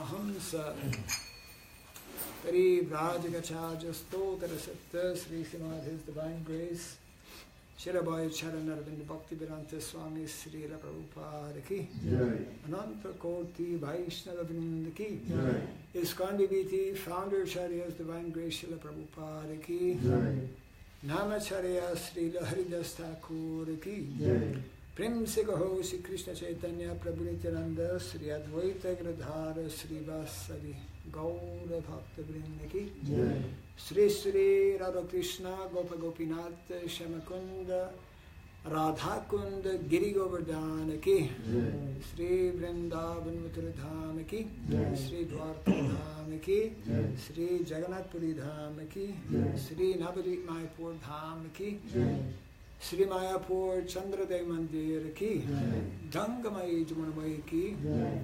Paramahamsa Parivrajagacharya Stotra Satta Sri Srimad His Divine Grace Shirabhai Charanarvind Bhakti Vedanta Swami Sri Prabhupada Ki Ananta Koti Vaishnava Vrinda Ki ISKCON DVT Founder Acharya's Divine Grace Srila Prabhupada Ki Namacharya Sri Haridas Thakur Ki Prem Se Gaho Sri Krishna Chaitanya Prabhu Nityananda Sri Advaita Gradhara Sri Vasari Gaura Bhakta Vrinda Ki Sri Sri Radha Krishna Gopa Gopinath Shamakunda Radha Kunda Giri Govardhana Ki Sri Vrindavan Mathura Dhama Ki Sri Dwarka Dhama Ki Sri Jagannath Puri Dhama Ki Sri Navadvip Mayapur Dhama Ki Sri Mayapur Chandraday Mandir Ki Gangamai Jumanamai Ki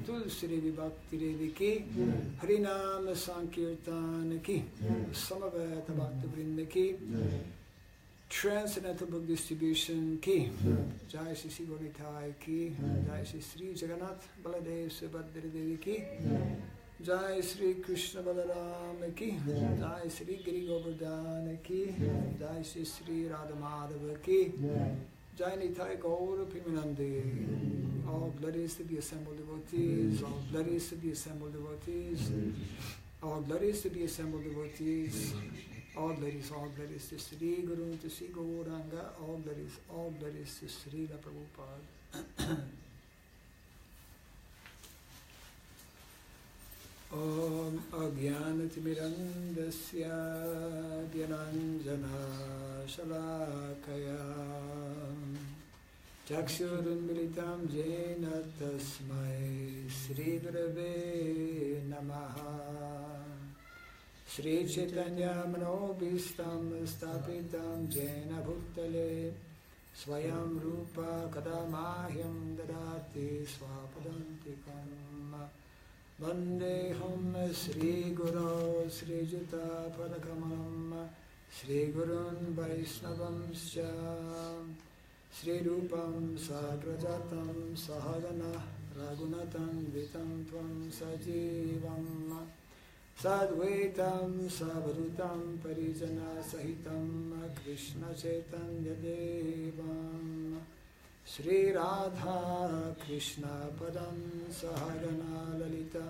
Tulsi Devi Bhakti Devi Ki Harinam Sankirtan Ki Samaveta Bhakti Vrinda Ki Transcendental Book Distribution Ki Jai Shri Sri Gauritai Ki Jai Shri Sri Jagannath Baladev Subhadra Devi Ki Jai Sri Krishna Balaram Ki Jai Sri Giri Govardhana Ki Jai Sri Sri Radha Madhava Ki Jai Nitai Gaura Pimanande. All glories to the assembled devotees, all glories to the assembled devotees, all glories to the assembled devotees, all glories to Sri Guru, to Sri Gauranga, all glories to Sri Prabhupada. Om Ajnanatimirandasya Dhyananjana Shalakaya Chakshurunmilitam Jena Tasmai Sri Gurave Namaha Sri Chaitanya Manobhistam Stapitam Jena Bhutale Swayam Rupa Kadamahyam Dadati Swapadantikam Vandeham Sri Guru Sri Juta Padakamanam Sri Gurun Vaishnavamscha Sri Rupam Sagrajatam Sahagana Ragunatam Vitam Tvam Sajivam Sadvaitam Savadutam Parijana Sahitam Krishna Chaitanya Devam Sri Radha Krishna Padam Sahagana Lalita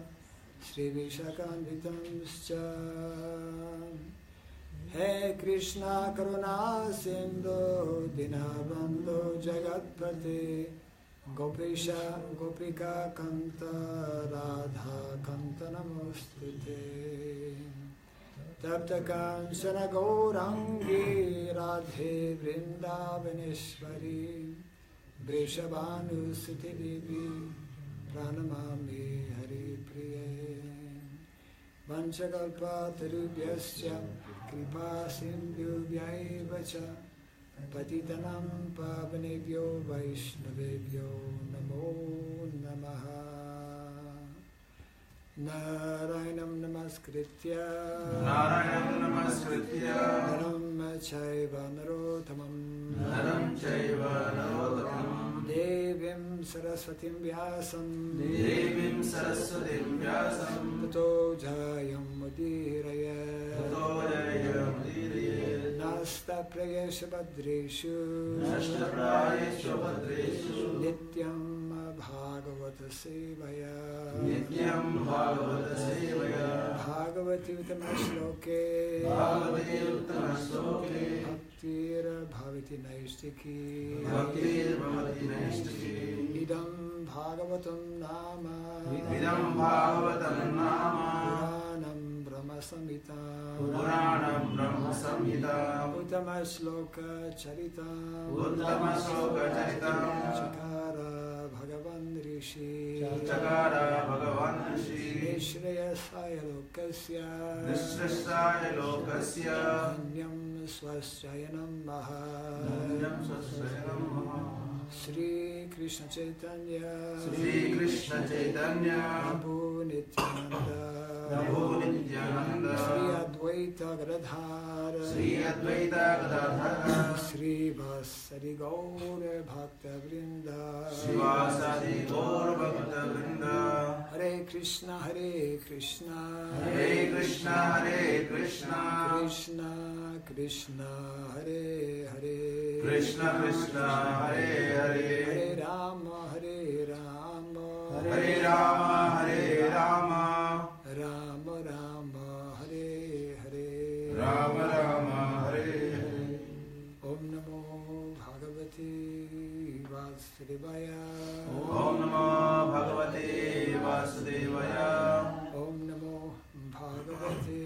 Sri Vishakandvitam He Krishna Karuna Sindhu Dinabandhu Jagatpate Gopisha Gopika Kanta Radha Kanta Namostute Tapta Kanchana Gaurangi Radhe Vrindavaneshwari Vrishabhanu Siti Devi Pranamami Hari Priye Vanchakalpa Tarubhyascha Kripa Sindhubhyaiva cha Patitanam Pavanebhyo Vaishnavebhyo Namo Namaha Narayanam Namaskritya Naram Chaiva Narottamam Devim Saraswatim Vyasam Tato Jayam Mudiraya Nasta Prayesha Badreshu Nityam Bhagavata Sevaya Bhagavati Uttama Shloke Bhaktir Bhavati Naistiki Idam Bhagavatam Nama Purāṇam Brahma Samhita Uttama Shloka Charita Chakara Bhagavan Rishi Nishrayasaya Lokasya Anyam Swasyayanam Maha Sri Krishna Chaitanya Prabhu Nityananda Sri Advaita Gadadhara Sri Vasari Gaura Bhakta Vrinda Hare Krishna, Hare Krishna, Hare Krishna, Hare Krishna, Krishna Krishna, Hare Hare, Krishna Krishna, Hare Hare, Hare Rama, Hare Rama, Hare Rama, Hare Rama, Rama Rama, Hare Hare, Rama Rama, Hare Hare. Om Namo Bhagavate Vasudevaya, Om Namo Bhagavate Vasudevaya, Om Namo Bhagavate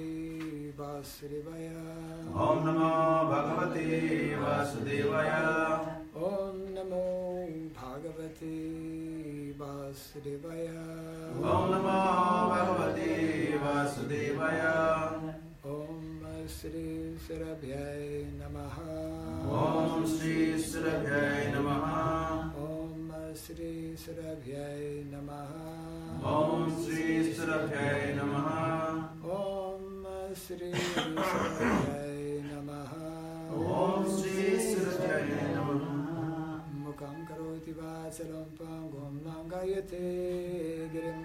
Vasudevaya, Om Namo Bhagavate Vasudevaya, Om Namo Bhagavate Vasudevaya, Om Namo Bhagavate Vasudevaya, Om Sri Sarabhyai Namaha, Om Sri Sarabhyai Namaha, Om Sri Sarabhyai Namaha, Om Sri Sarabhyai Namaha, Om Sri Sarabhyai Namaha, Om Sri Sarabhyai Namaha. Mukhaṁ karoti vācalam pangum nangayate girim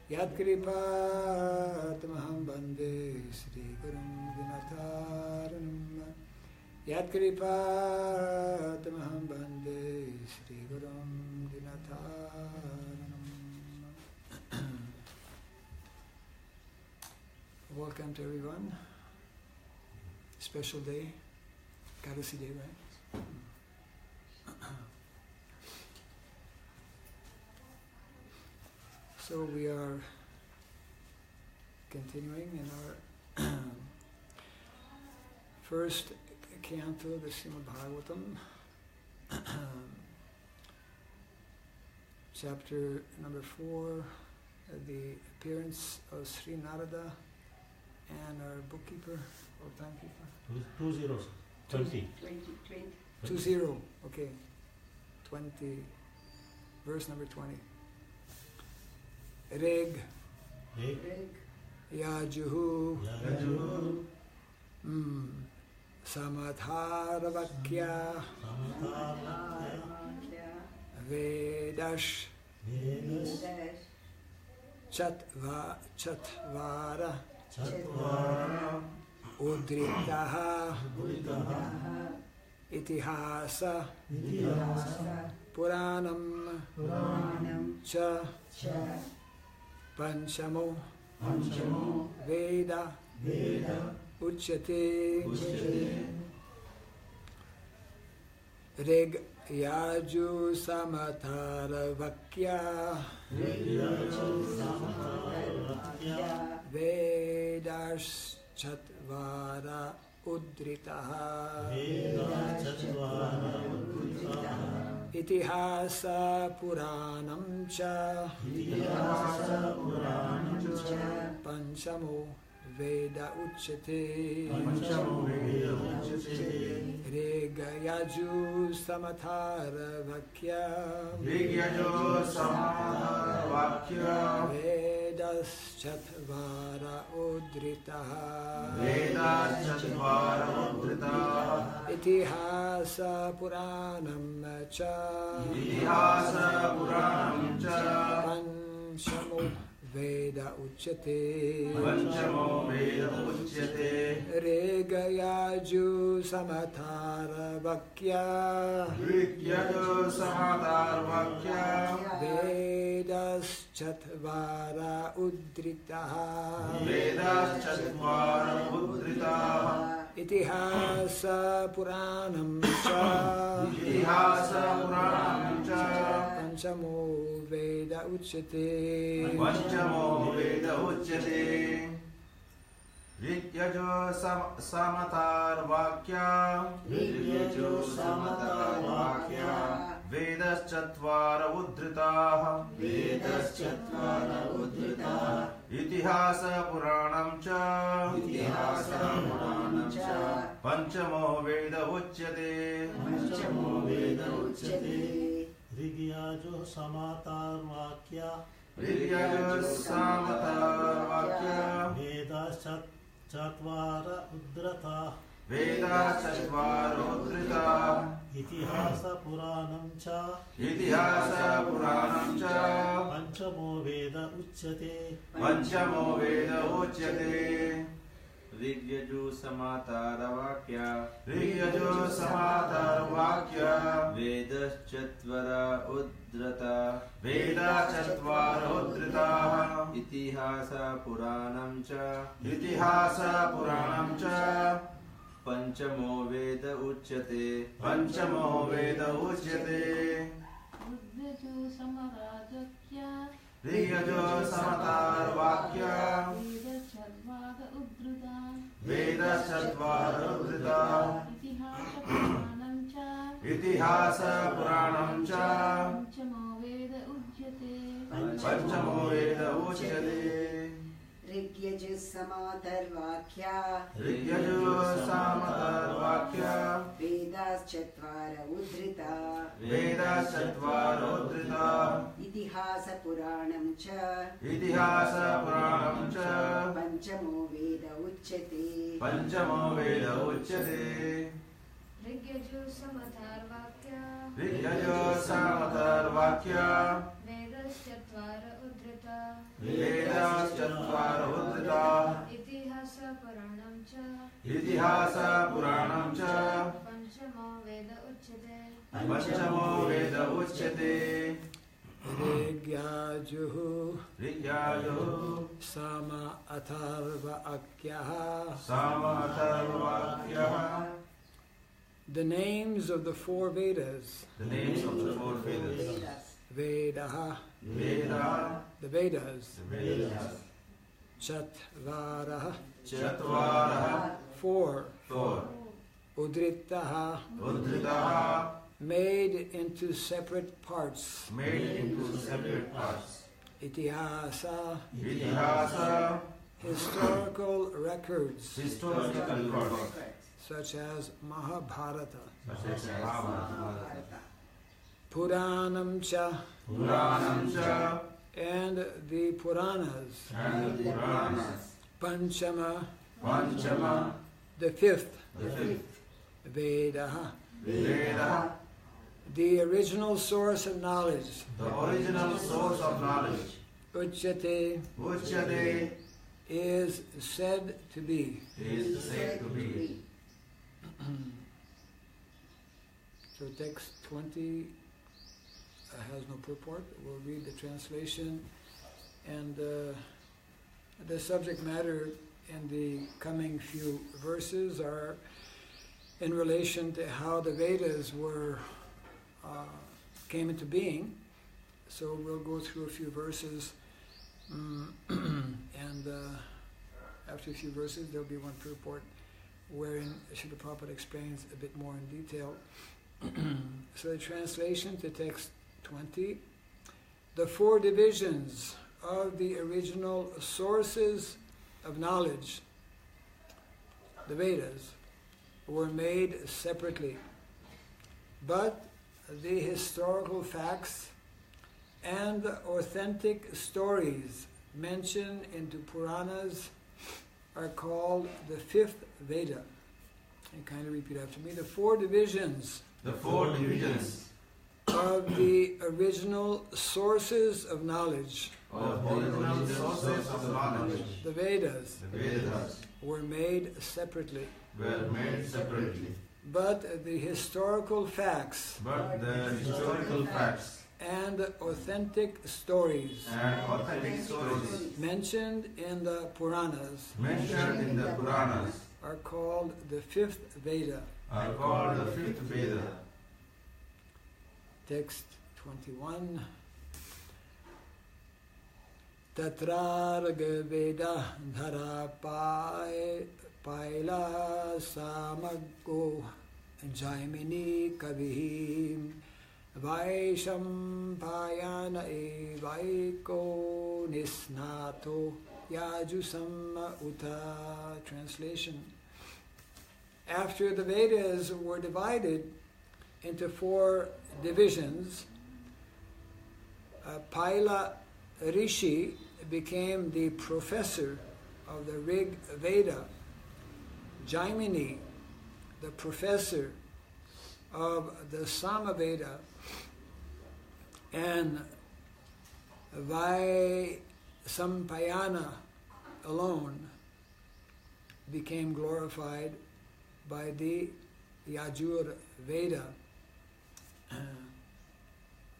Yadkripatamaham bande Sri Gurum Vinataranam, Yadkripatamaham bande Sri Gurum Vinataranam. Welcome to everyone. Special day, Kadasi day, right? So we are continuing in our first canto of the Srimad Bhagavatm, chapter number 4, the appearance of Sri Narada and our bookkeeper or timekeeper. 20. 20, okay. 20, verse number 20. ṛg-yajuḥ-sāmātharvākhyā vedaḥ catvāra uddhṛtāḥ itihāsa-purāṇaṁ ca pañcamo Veda ucyate ṛg-yajuḥ-sāmātharvākhyā vedaś catvāra uddhṛtāḥ itihāsa-purāṇaṁ ca pañcamo Veda ucyate ṛg-yajuḥ-sāmātharvākhyā vedaś catvāra uddhṛtāḥ itihāsa-purāṇaṁ ca pañcamo Veda ucyate ṛg-yajuḥ-sāmātharvākhyā vedaś catvāra uddhṛtāḥ itihāsa-purāṇaṁ ca pañcamo Veda ucyate ṛg-yajuḥ-sāmātharvākhyā vedaś catvāra uddhṛtāḥ itihāsa-purāṇaṁ ca pañcamo Veda ucyate ṛg-yajuḥ-sāmātharvākhyā ṛg-yajuḥ-sāmātharvākhyā vedaś catvāra uddhṛtāḥ vedaḥ catvāra uddhṛtāḥ itihāsa-purāṇaṁ ca itihāsa-purāṇaṁ ca pañcamo veda ucyate pañcamo veda ucyate ṛg-yajuḥ-sāmātharvākhyā ṛg-yajuḥ-sāmātharvākhyā vedaḥ catvāra uddhṛtāḥ vedaḥ catvāra uddhṛtāḥ itihāsa-purāṇaṁ ca itihāsa-purāṇaṁ ca pañcamo veda ucyate pañcamo veda ucyate ṛg-yajuḥ-sāmātharvākhyā ṛg-yajuḥ-sāmātharvākhyā vedaḥ vedaḥ uddhṛtāḥ itihāsa-purāṇaṁ ca itihāsa-purāṇaṁ ca pañcamo veda ucyate ṛg-yajuḥ-sāmātharvākhyā ṛg-yajuḥ-sāmātharvākhyā vedaḥ catvāra uddhṛtāḥ vedaḥ catvāra uddhṛtāḥ itihāsa-purāṇaṁ ca itihāsa-purāṇaṁ ca pañcamo veda ucyate pañcamo veda ucyate ṛg-yajuḥ-sāmātharvākhyā ṛg-yajuḥ-sāmātharvākhyā vedaḥ catvāra uddhṛtāḥ vedaḥ catvāra uddhṛtāḥ itihāsa-purāṇaṁ ca itihāsa-purāṇaṁ ca pañcamo veda ucyate pañcamo veda ucyate ṛg-yajuḥ-sāma-atharva-ākhyāḥ. Sama-atharva-ākhyāḥ. The names of the four Vedas. The names of the four Vedas. Vedaḥ, Veda, the Vedas. the Vedas. Catvāraḥ, Catvāraḥ, four. four. Uddhṛtāḥ, Uddhṛtāḥ, made into separate parts. made into separate parts. Itihāsa, Itihāsa, historical records, historical records, such as Mahābhārata. such as Mahābhārata. Purāṇam cha, Purāṇam ca, and the Purāṇas. and the Purāṇas. Pañcamaḥ, Pañcamaḥ, the fifth. the fifth. Vedaḥ, Veda, the original source of knowledge. the original source of knowledge. Ucyate, Ucyate is said to be. is said to be. So text 20 has no purport. We'll read the translation, and the subject matter in the coming few verses are in relation to how the Vedas came into being. So we'll go through a few verses, and after a few verses there'll be one purport wherein Srila Prabhupada explains a bit more in detail. So the translation to text 20, the four divisions of the original sources of knowledge, the Vedas, were made separately, but the historical facts and authentic stories mentioned into Purāṇas are called the fifth Veda. And kindly repeat after me. The four divisions The four divisions of the original sources of knowledge, of the original sources of knowledge, the Vedas, the Vedas, were made separately, were made separately. but the historical facts But the historical facts and authentic stories and authentic stories mentioned in the Purāṇas mentioned in the Purāṇas are called the fifth Veda. are called the fifth Veda. Text 21. Tatra ṛg-yajuḥ paila samaggo jaimini kavihim vaishampayana vaiko nisnato yajuḥ-sāma-uta. Translation. After the Vedas were divided into four divisions, Paila Rishi became the professor of the Rig Veda. Jaimini the professor of the Samaveda, and Vaisampayana alone became glorified by the Yajur Veda.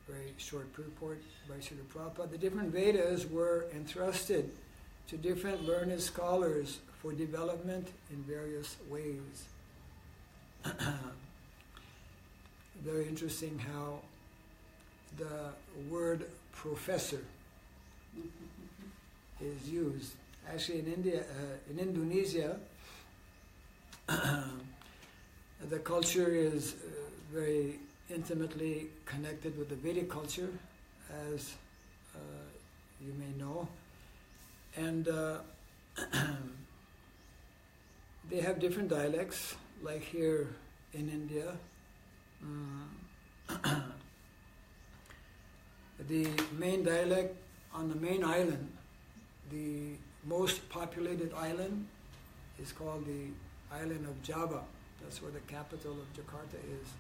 Very short purport by Srila Prabhupada. The different Vedas were entrusted to different learned scholars for development in various ways. Very interesting how the word professor is used. Actually, in Indonesia, the culture is very intimately connected with the Vedic culture, as you may know, and they have different dialects, like here in India. The main dialect on the main island, the most populated island, is called the island of Java. That's where the capital of Jakarta is,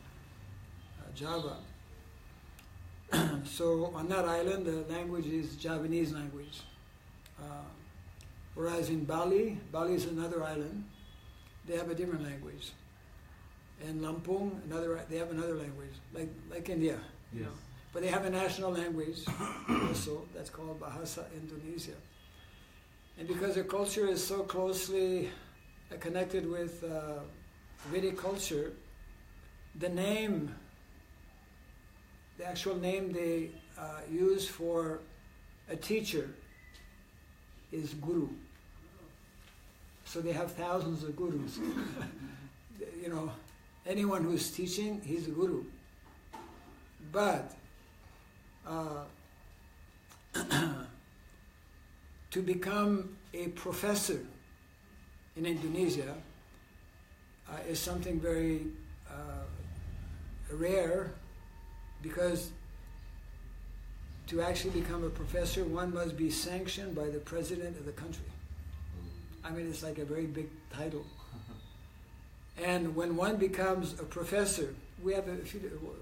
Java. So on that island, the language is Javanese language. Whereas in Bali is another island, they have a different language. In Lampung, they have another language, like India. Yes. You know. But they have a national language also that's called Bahasa Indonesia. And because their culture is so closely connected with Vedic culture, the actual name they use for a teacher is Guru. So they have thousands of gurus. You know, anyone who's teaching, he's a guru. But to become a professor in Indonesia is something very rare, because to actually become a professor, one must be sanctioned by the president of the country. I mean, it's like a very big title. And when one becomes a professor, we have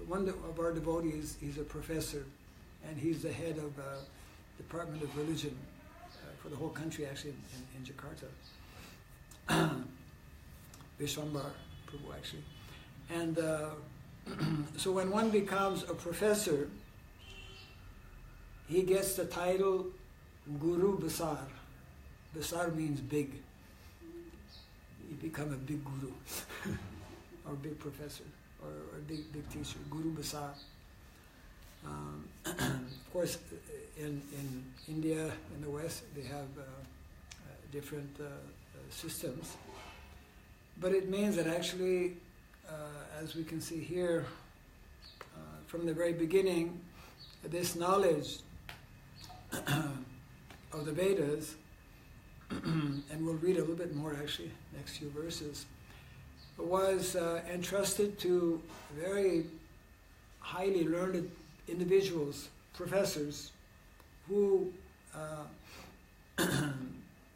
one of our devotees, he's a professor, and he's the head of Department of Religion for the whole country, actually, in Jakarta. Vishwambar Prabhu, actually. And so when one becomes a professor, he gets the title Guru Basar. Basar means big. You become a big guru, or big professor, or a big teacher, Guru Basar. Of course, in India, in the West, they have different systems. But it means that actually, as we can see here, from the very beginning, this knowledge of the Vedas, and we'll read a little bit more actually, next few verses, was entrusted to very highly learned individuals, professors, who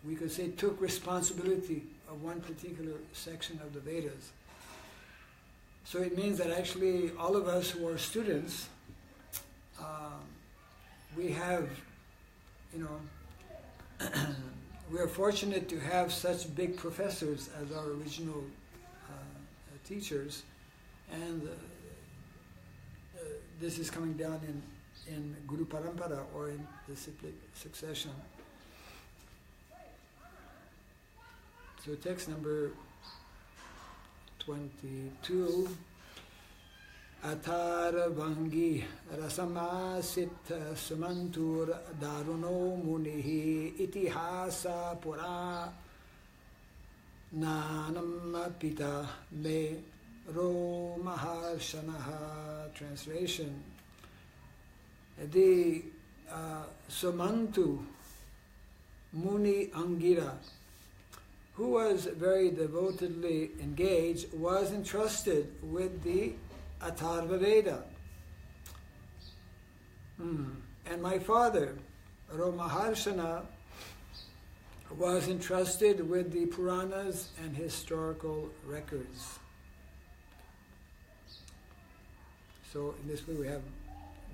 we could say took responsibility of one particular section of the Vedas. So it means that actually all of us who are students, we have, you know, we are fortunate to have such big professors as our original teachers, and this is coming down in Guru Parampara, or in the cyclic succession. So text number 22. Atharvangi rasamasita sumantur daruno munihi itihāsa-purāṇaṁ pita me ro maharshanaha. Translation: the Sumantu Muni Angira, who was very devotedly engaged, was entrusted with the Atharva Veda. And my father, Maharshana, was entrusted with the Purāṇas and historical records. So in this way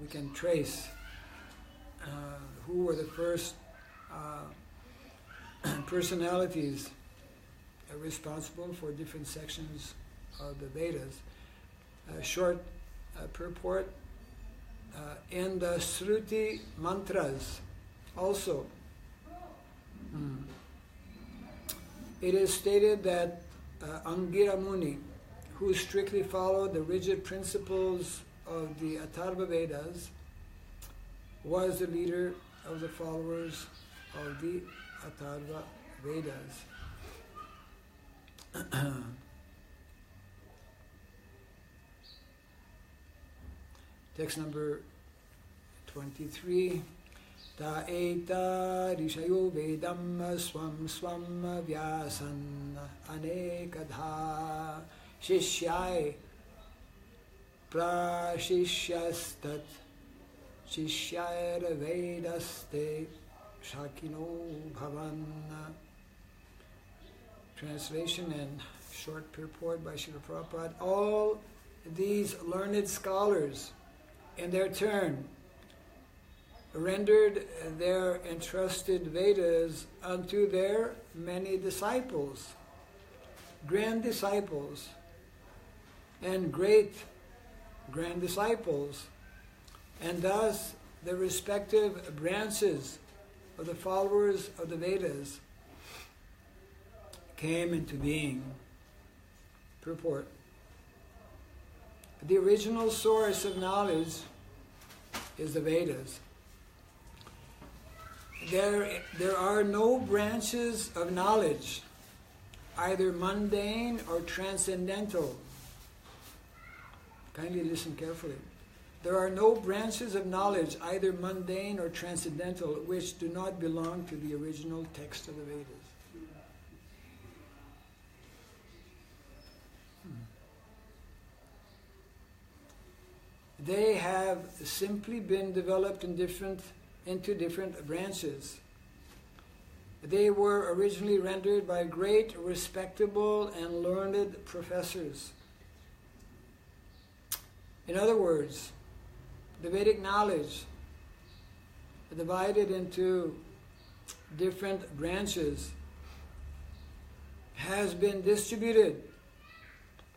we can trace who were the first personalities responsible for different sections of the Vedas. Short purport in the Shruti mantras also. It is stated that Angira Muni, who strictly followed the rigid principles of the Atharva Vedas, was the leader of the followers of the Atharva Vedas. Text number 23. Ta eta rishayo vedam swam swam vyasan anekadha shishyai prashishyastat shishyayar vedaste shakino bhavan. Translation and short purport by Srila Prabhupada. All these learned scholars, in their turn, rendered their entrusted Vedas unto their many disciples, grand disciples, and great grand disciples, and thus the respective branches of the followers of the Vedas came into being. Purport. The original source of knowledge is the Vedas. There are no branches of knowledge, either mundane or transcendental. Kindly listen carefully. There are no branches of knowledge, either mundane or transcendental, which do not belong to the original text of the Vedas. They have simply been developed into different branches. They were originally rendered by great, respectable, and learned professors. In other words, the Vedic knowledge, divided into different branches, has been distributed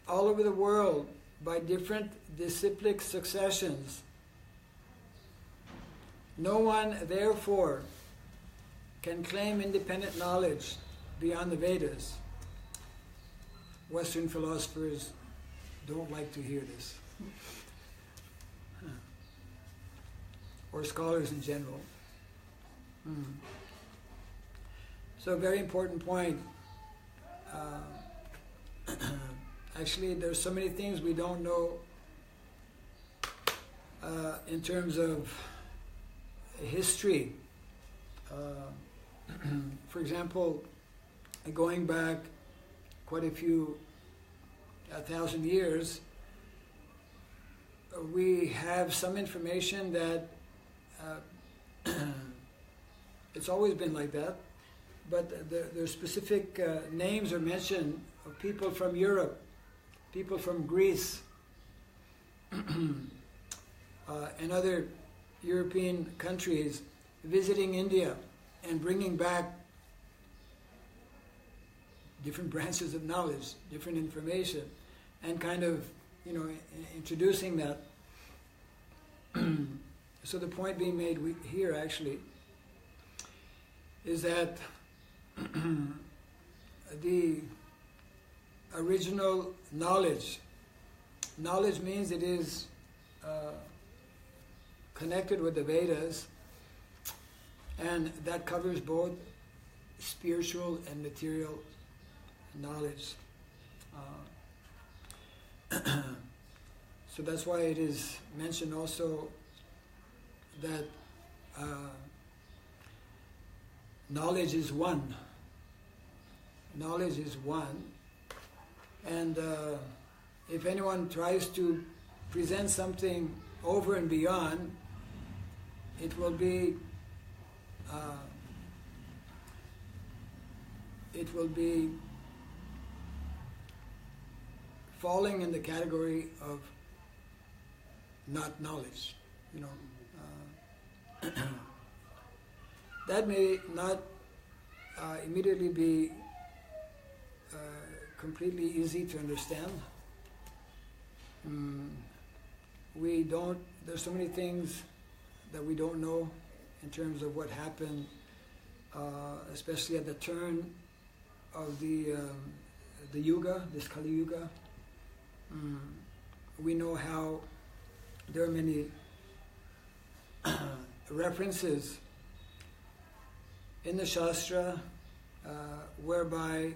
all over the world by different disciplic successions. No one, therefore, can claim independent knowledge beyond the Vedas. Western philosophers don't like to hear this. Or scholars in general. So a very important point. Actually, there's so many things we don't know in terms of history. For example, going back quite a few 1,000 years, we have some information that it's always been like that, but the specific names are mentioned of people from Europe, people from Greece, and other European countries visiting India and bringing back different branches of knowledge, different information, and kind of, introducing that. So the point being made here actually is that the original knowledge means it is connected with the Vedas, and that covers both spiritual and material knowledge. So that's why it is mentioned also that knowledge is one. Knowledge is one. And if anyone tries to present something over and beyond, it will be falling in the category of not knowledge. That may not immediately be completely easy to understand. There's so many things that we don't know in terms of what happened, especially at the turn of the Yuga, this Kali Yuga. We know how there are many references in the Shastra whereby,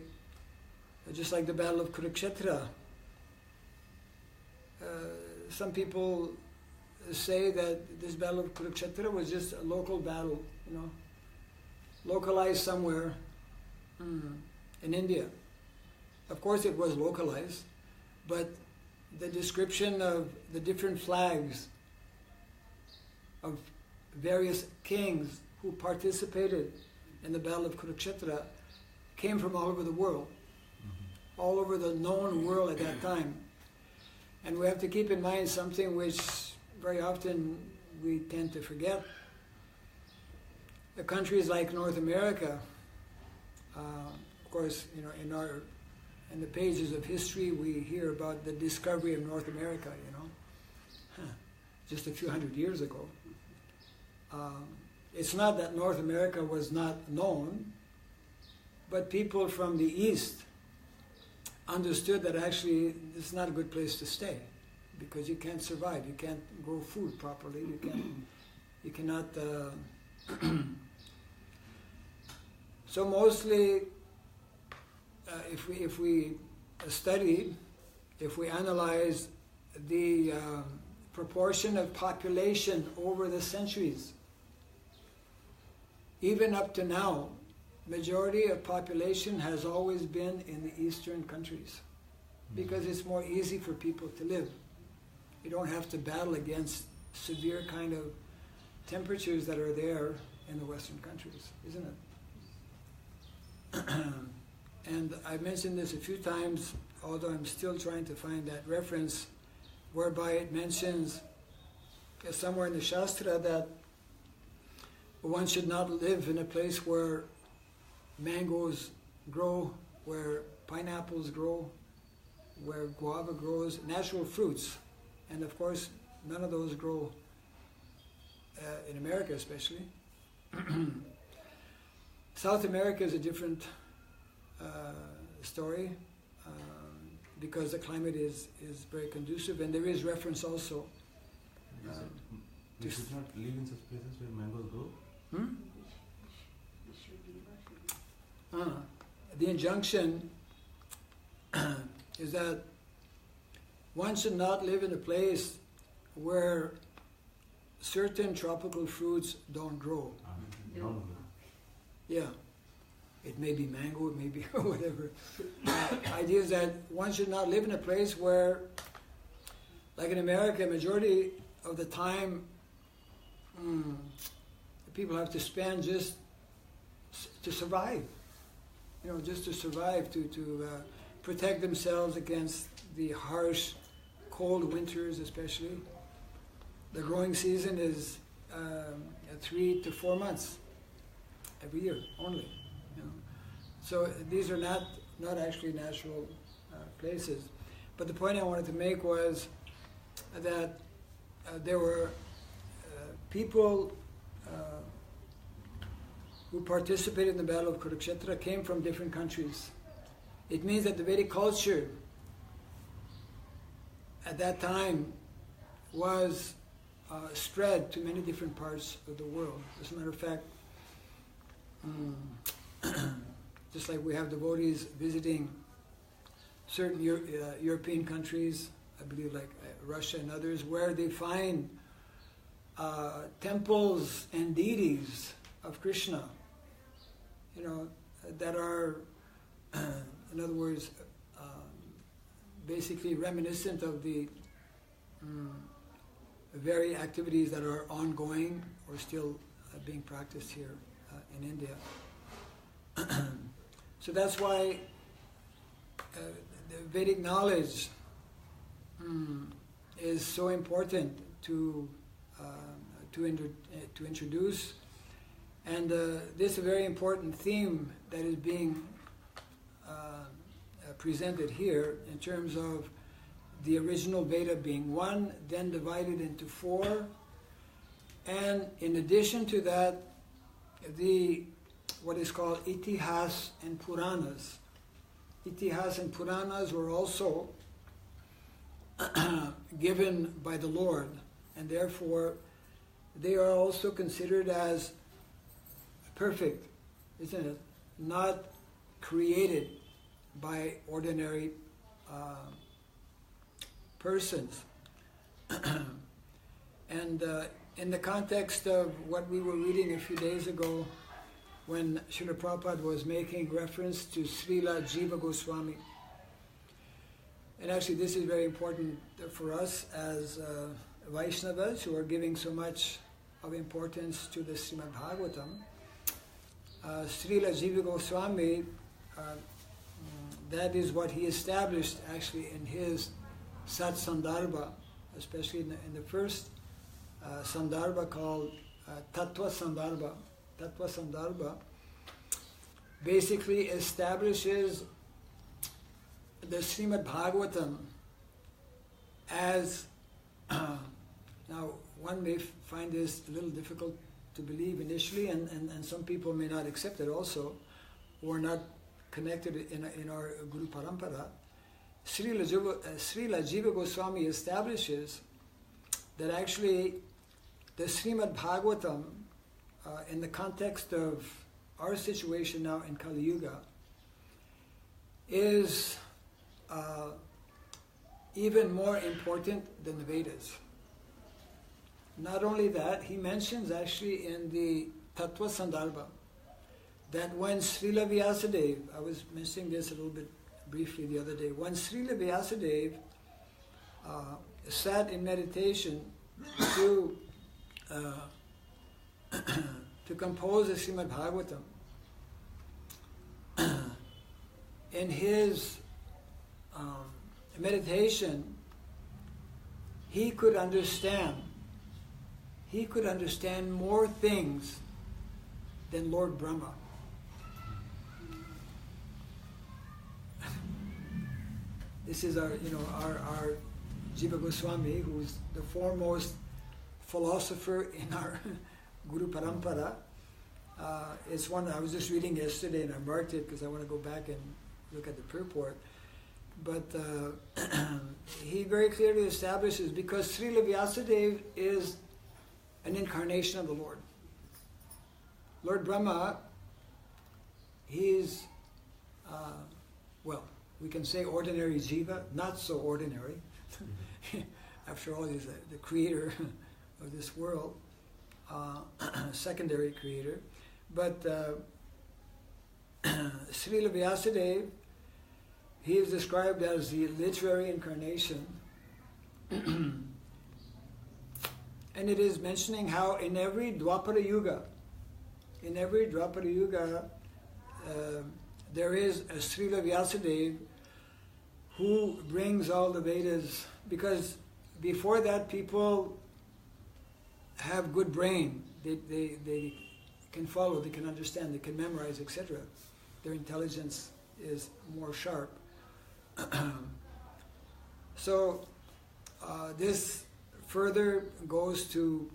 just like the Battle of Kurukshetra, some people say that this Battle of Kurukshetra was just a local battle, localized somewhere in India. Of course it was localized, but the description of the different flags of various kings who participated in the Battle of Kurukshetra came from all over the world, all over the known world at that time. And we have to keep in mind something which very often we tend to forget. The countries like North America, of course, in the pages of history we hear about the discovery of North America, just a few hundred years ago. It's not that North America was not known, but people from the East understood that actually this is not a good place to stay because you can't survive, you can't grow food properly, you cannot. So mostly, if we study, if we analyze the proportion of population over the centuries, even up to now, majority of population has always been in the eastern countries because it's more easy for people to live. You don't have to battle against severe kind of temperatures that are there in the western countries, isn't it? And I've mentioned this a few times, although I'm still trying to find that reference whereby it mentions somewhere in the Shastra that one should not live in a place where mangoes grow, where pineapples grow, where guava grows, natural fruits. And of course, none of those grow in America especially. South America is a different story because the climate is very conducive, and there is reference also. We should not live in such places where mangoes grow? The injunction is that one should not live in a place where certain tropical fruits don't grow. Yeah. It may be mango, it may be whatever. Idea is that one should not live in a place where, like in America, majority of the time people have to spend just to survive. Just to survive, to protect themselves against the harsh, cold winters especially. The growing season is 3 to 4 months every year only. So these are not actually natural places. But the point I wanted to make was that there were people who participated in the Battle of Kurukshetra came from different countries. It means that the Vedic culture at that time was spread to many different parts of the world. As a matter of fact, just like we have devotees visiting certain European countries, I believe like Russia and others, where they find temples and deities of Krishna, that are, in other words, basically reminiscent of the very activities that are ongoing or still being practiced here in India. So that's why the Vedic knowledge is so important to introduce. And this is a very important theme that is being presented here in terms of the original Veda being one, then divided into four, and in addition to that, what is called itihāsa and Purāṇas. Itihāsa and Purāṇas were also given by the Lord, and therefore they are also considered as perfect, isn't it? Not created by ordinary persons. And in the context of what we were reading a few days ago, when Srila Prabhupada was making reference to Srila Jiva Goswami, and actually this is very important for us as Vaishnavas who are giving so much of importance to the Srimad Bhagavatm. Srila Jiva Goswami, that is what he established actually in his Sat Sandarbha, especially in the first Sandarbha called Tattva Sandarbha. Tattva Sandarbha basically establishes the Srimad Bhagavatm as, now one may find this a little difficult to believe initially, and some people may not accept it also, or not connected in our Guru Parampara. Srila Jiva Goswami establishes that actually the Srimad Bhagavatm, in the context of our situation now in Kali Yuga, is even more important than the Vedas. Not only that, he mentions actually in the Tattva Sandarbha that when Srila Vyasadeva, I was mentioning this a little bit briefly the other day, when Srila Vyasadeva sat in meditation to compose the Srimad Bhagavatam, in his meditation, he could understand more things than Lord Brahma. This is our Jiva Goswami, who is the foremost philosopher in our Guru Parampara. It's one I was just reading yesterday, and I marked it because I want to go back and look at the purport. But he very clearly establishes, because Srila Vyasadeva is an incarnation of the Lord. Lord Brahma, he's, we can say ordinary jiva, not so ordinary. After all, he's the creator of this world, secondary creator. But Srila Vyasadeva, he is described as the literary incarnation. And it is mentioning how in every Dwapara Yuga, there is a Srila Vyasadeva who brings all the Vedas, because before that people have good brain, they can follow, they can understand, they can memorize, etc. Their intelligence is more sharp. So this further goes to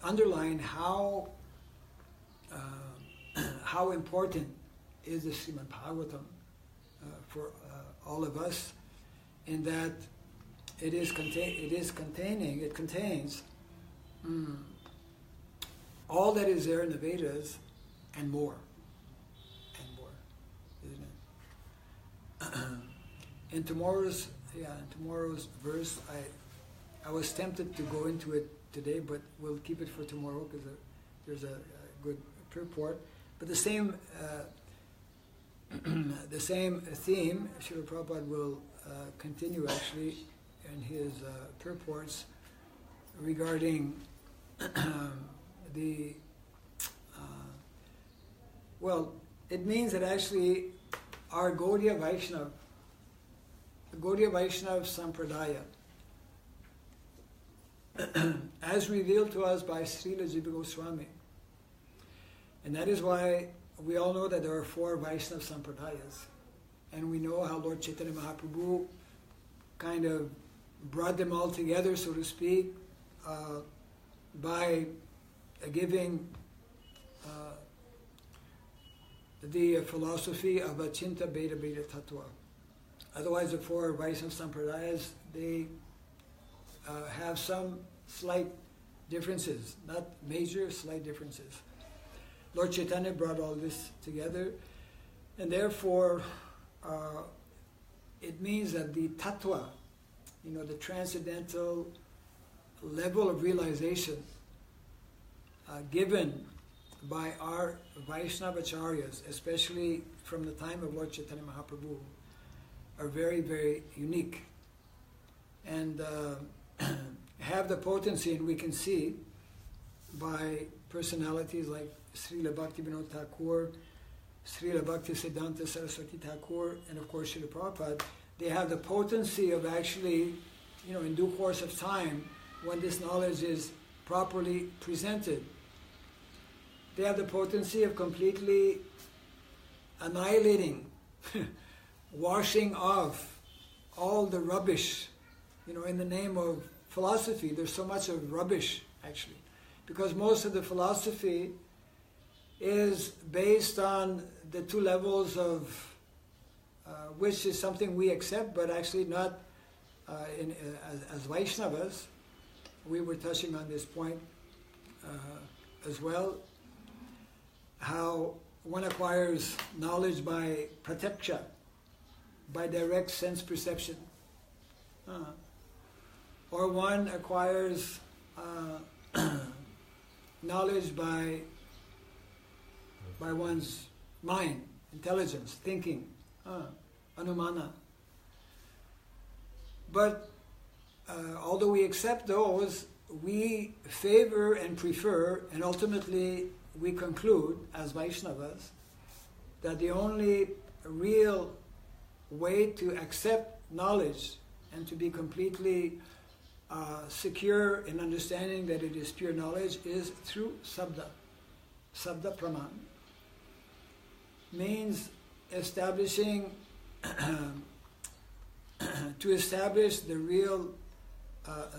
underline how important is the Srimad Bhagavatam for all of us, in that it contains all that is there in the Vedas and more, isn't it? In tomorrow's verse, I was tempted to go into it today, but we'll keep it for tomorrow because there's a good purport. But the same theme, Srila Prabhupada will continue actually in his purports regarding it means that actually our Gaudiya Vaishnava Sampradaya, as revealed to us by Srila Jiva Goswami. And that is why we all know that there are 4 Vaishnava Sampradayas. And we know how Lord Chaitanya Mahaprabhu kind of brought them all together, so to speak, by giving the philosophy of Achinta Bheda Bheda Tattva. Otherwise, the 4 Vaishnava Sampradayas, they have some slight differences, not major, slight differences. Lord Chaitanya brought all this together, and therefore it means that the tattva, the transcendental level of realization given by our Vaishnava Acharyas, especially from the time of Lord Chaitanya Mahaprabhu, are very, very unique and have the potency, and we can see by personalities like Srila Bhaktivinoda Thakur, Srila Bhakti Siddhanta Saraswati Thakur, and of course Srila Prabhupada. They have the potency of actually, in due course of time, when this knowledge is properly presented, they have the potency of completely annihilating, washing off all the rubbish, in the name of philosophy. There's so much of rubbish, actually, because most of the philosophy is based on the 2 levels of which is something we accept, but actually not as Vaishnavas. We were touching on this point as well, how one acquires knowledge by pratyaksha, by direct sense perception, or one acquires knowledge by one's mind, intelligence, thinking, anumana. But although we accept those, we favor and prefer, and ultimately we conclude as Vaishnavas that the only real way to accept knowledge and to be completely secure in understanding that it is pure knowledge is through sabda. Sabda praman means establishing, to establish the real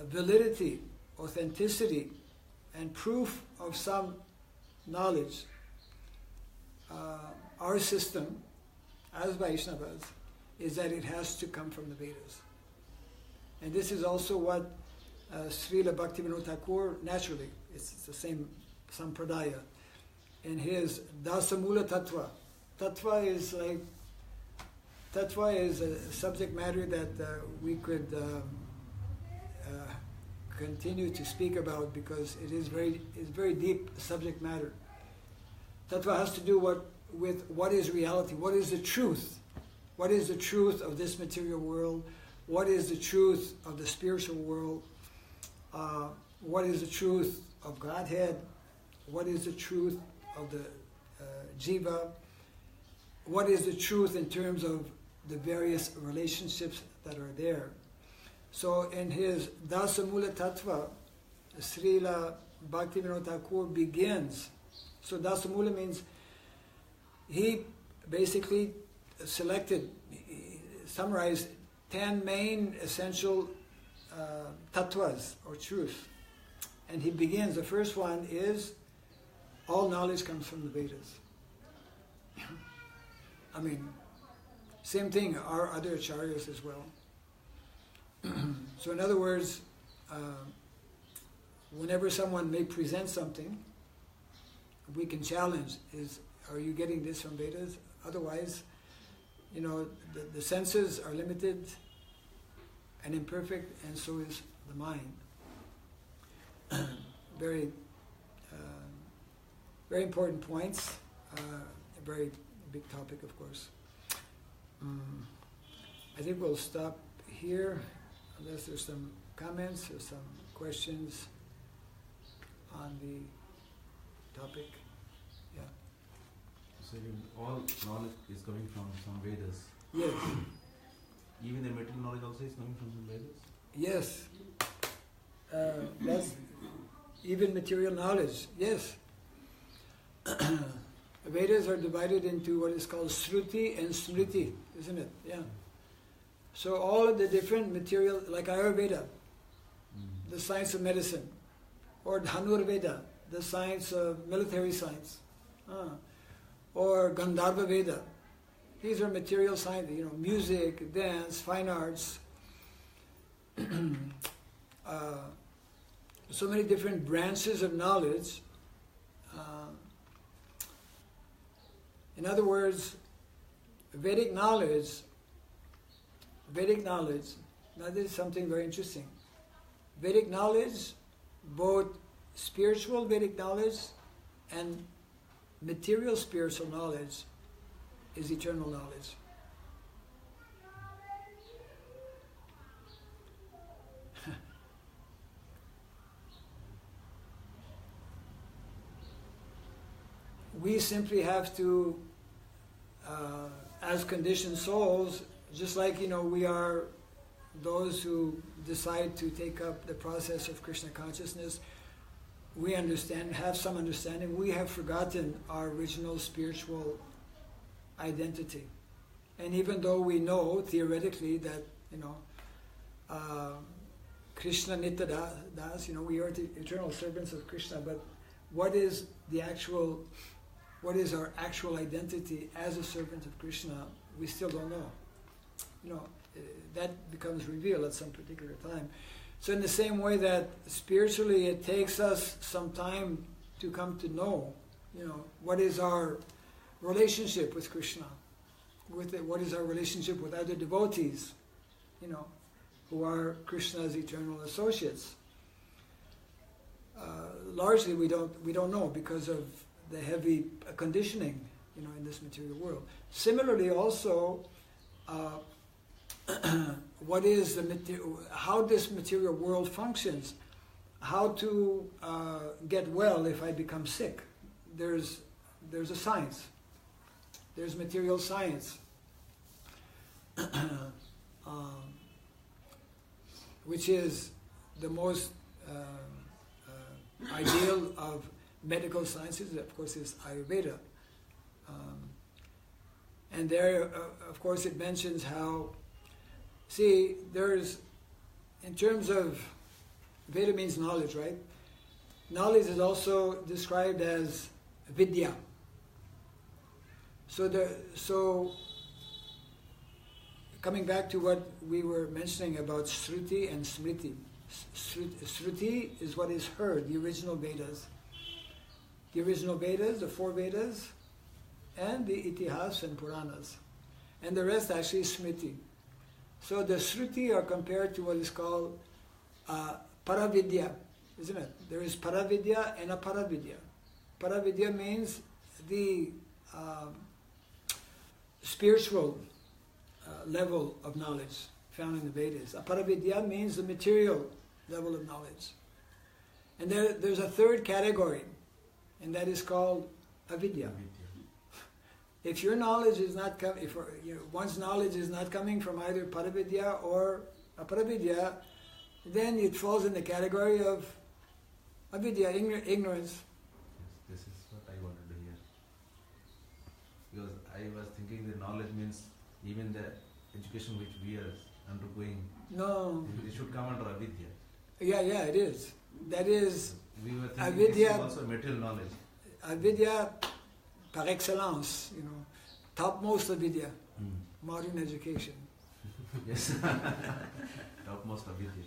validity, authenticity, and proof of some knowledge. Our system, as Vaishnavas, is that it has to come from the Vedas. And this is also what Srila Bhaktivinoda Thakur, naturally, it's the same sampradaya, in his Dasamula Tattva. Tattva is a subject matter that we could continue to speak about, because it is very deep subject matter. Tattva has to do with what is reality, what is the truth, what is the truth of this material world, what is the truth of the spiritual world, what is the truth of Godhead, what is the truth of the jiva, what is the truth in terms of the various relationships that are there. So in his Dasamula Tattva, Srila Bhaktivinoda Thakur begins. So Dasamula means he basically summarized 10 main essential tattvas or truths. And he begins, the first one is, all knowledge comes from the Vedas. I mean, same thing, our other acharyas as well. So in other words, whenever someone may present something, we can challenge, are you getting this from Vedas? Otherwise, the senses are limited and imperfect, and so is the mind. Very important points, a very big topic, of course. I think we'll stop here, unless there's some comments or some questions on the topic. Yeah. So all knowledge is coming from some Vedas. Yes. Even the material knowledge also is coming from some Vedas? Yes. That's even material knowledge. Yes. Vedas are divided into what is called Shruti and Smriti, isn't it? Yeah. So all of the different material, like Ayurveda, the science of medicine, or Dhanurveda, the science of military science, or Gandharva Veda. These are material science, music, dance, fine arts. So many different branches of knowledge. In other words, Vedic knowledge, now this is something very interesting. Vedic knowledge, both spiritual Vedic knowledge and material spiritual knowledge, is eternal knowledge. We simply have to, as conditioned souls, just like we are those who decide to take up the process of Krishna consciousness, we understand, have some understanding. We have forgotten our original spiritual identity. And even though we know theoretically that, Krishna Nitya Das, we are the eternal servants of Krishna, but what is our actual identity as a servant of Krishna, we still don't know. That becomes revealed at some particular time. So in the same way that spiritually it takes us some time to come to know, what is our relationship with Krishna, what is our relationship with other devotees, who are Krishna's eternal associates. Largely we don't know because of the heavy conditioning, in this material world. Similarly, also, what is how this material world functions, how to get well if I become sick. There's a science. There's material science, which is the most ideal of medical sciences, of course, is Ayurveda. And there, of course, it mentions how, there's, in terms of, Veda means knowledge, right? Knowledge is also described as vidya. So coming back to what we were mentioning about Shruti and Smriti. Shruti is what is heard, the original Vedas. The original Vedas, the 4 Vedas, and the itihāsa and Purāṇas. And the rest actually is Smriti. So the Shruti are compared to what is called Paravidya, isn't it? There is Paravidya and Aparavidya. Paravidya means the spiritual level of knowledge found in the Vedas. Aparavidya means the material level of knowledge. And there's a third category, and that is called avidya. If your knowledge is not coming, if one's knowledge is not coming from either Paravidya or Aparavidya, then it falls in the category of avidya, ignorance. Yes, this is what I wanted to hear. Because I was thinking that knowledge means even the education which we are undergoing. No. It should come under avidya. Yeah, it is. That is, we were thinking avidya, this is also material knowledge. Avidya par excellence, topmost avidya, modern education. Yes, topmost avidya.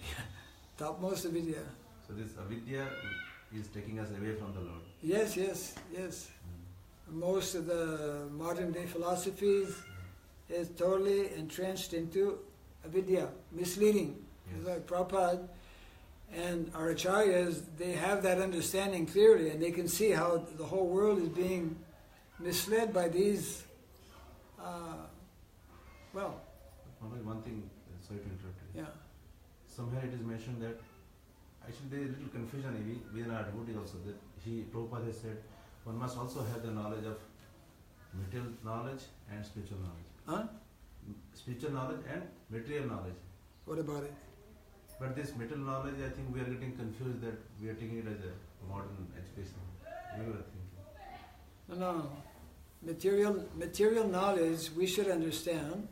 Topmost avidya. So this avidya is taking us away from the Lord. Yes. Most of the modern day philosophies is totally entrenched into avidya, misleading. Yes. Like Prabhupada and our acharyas, they have that understanding clearly, and they can see how the whole world is being misled by these, Only one thing, sorry to interrupt you. Yeah. Somewhere it is mentioned that, actually there is a little confusion, within our devotee also, that Prabhupada has said, one must also have the knowledge of material knowledge and spiritual knowledge. Huh? Spiritual knowledge and material knowledge. What about it? But this material knowledge, I think we are getting confused that we are taking it as a modern education. We were thinking. No. Material knowledge, we should understand.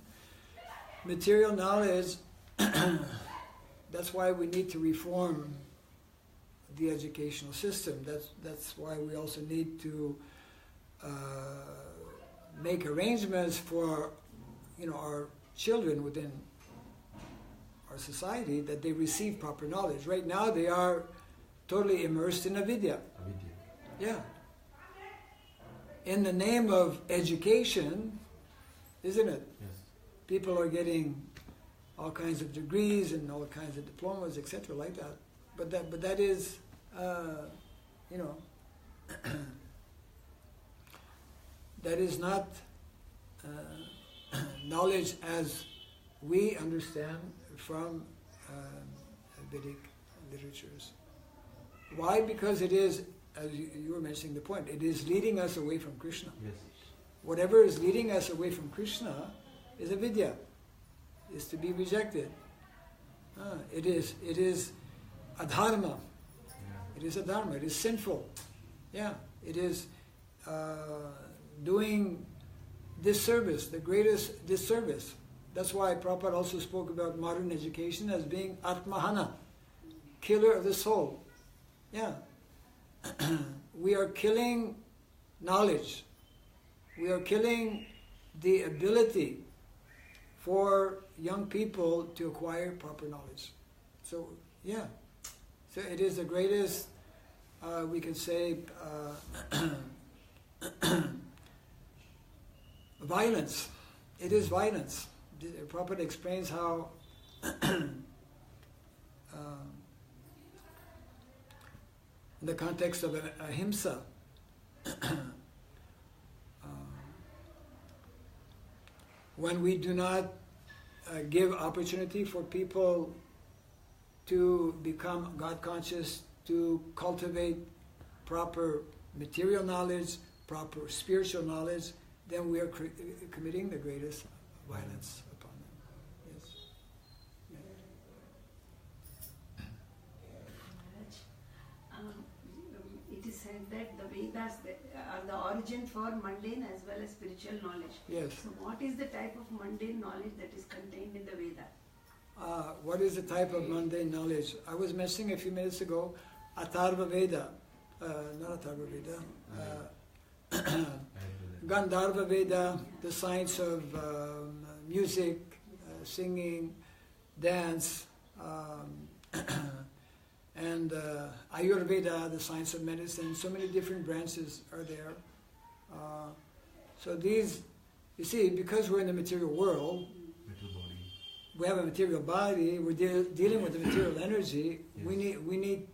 Material knowledge, that's why we need to reform the educational system. That's why we also need to make arrangements for, our children within our society, that they receive proper knowledge. Right now they are totally immersed in avidya. Yeah. In the name of education, isn't it? Yes. People are getting all kinds of degrees and all kinds of diplomas, etc., like that. But that is, that is not knowledge as we understand from Vedic literatures. Why? Because it is, as you were mentioning the point, it is leading us away from Krishna. Yes. Whatever is leading us away from Krishna is avidya, is to be rejected. It is adharma. Yeah. It is adharma. It is sinful. Yeah. It is doing disservice, the greatest disservice. That's why Prabhupada also spoke about modern education as being atmahana, killer of the soul. Yeah. We are killing knowledge. We are killing the ability for young people to acquire proper knowledge. So, yeah. So it is the greatest, we can say, violence. It is violence. Prabhupada explains how in the context of ahimsa, when we do not give opportunity for people to become God conscious, to cultivate proper material knowledge, proper spiritual knowledge, then we are committing the greatest violence upon them. Yes. It is said that the Vedas are the origin for mundane as well as spiritual knowledge. Yes. So what is the type of mundane knowledge that is contained in the Veda? What is the type of mundane knowledge? I was mentioning a few minutes ago, Atharva Veda, not Atharva Veda, Gandharva Veda, the science of music, singing, dance, and Ayurveda, the science of medicine. So many different branches are there. So these, you see, because we're in the material world, we have a material body, we're dealing with the material energy, yes. we need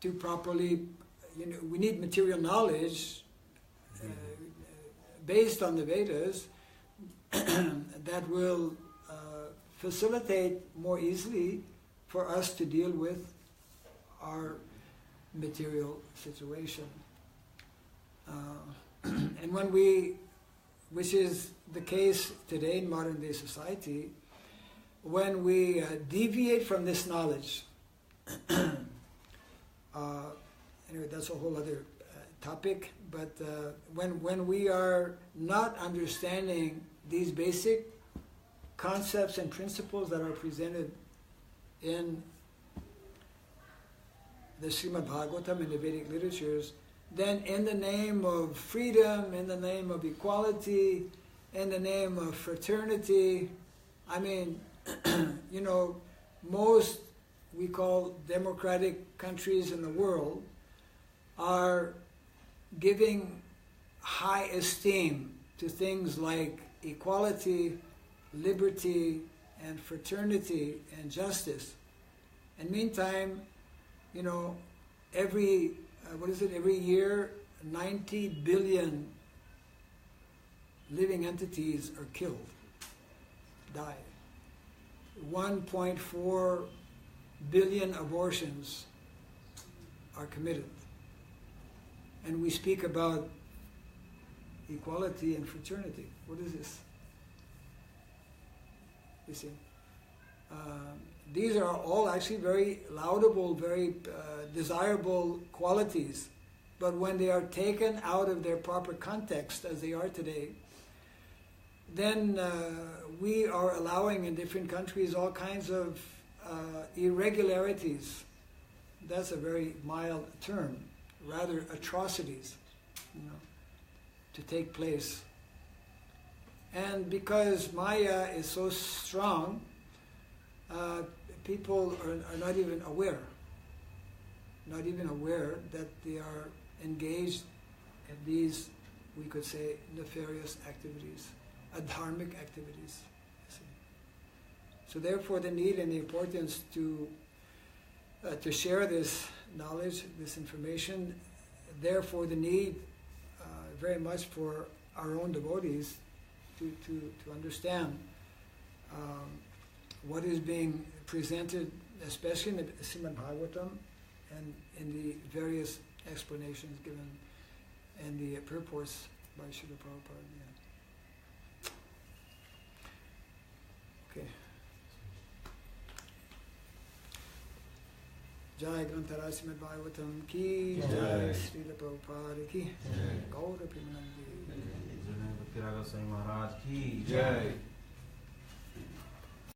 to properly, we need material knowledge based on the Vedas that will facilitate more easily for us to deal with our material situation. And when we, which is the case today in modern day society, when we deviate from this knowledge, anyway, that's a whole other topic, but when we are not understanding these basic concepts and principles that are presented in the Srimad Bhagavatm and the Vedic literatures, then in the name of freedom, in the name of equality, in the name of fraternity, I mean, most we call democratic countries in the world are giving high esteem to things like equality, liberty, and fraternity and justice. And meantime, every year 90 billion living entities are killed, die. 1.4 billion abortions are committed. And we speak about equality and fraternity. What is this? You see? These are all actually very laudable, very desirable qualities. But when they are taken out of their proper context, as they are today, then we are allowing in different countries all kinds of irregularities. That's a very mild term. Rather, atrocities, to take place. And because Maya is so strong, people are not even aware that they are engaged in these, we could say, nefarious activities, adharmic activities. So therefore the need and the importance to share this knowledge, this information, therefore the need very much for our own devotees to understand what is being presented, especially in the Srimad Bhagavatm and in the various explanations given and the purports by Srila Prabhupada. Okay. Jai Grantara Srimad Bhagavatam ki Jai Srila Prabhupada ki Gaura Premanandi Bhakti Raga Swami Maharaj ki Jai.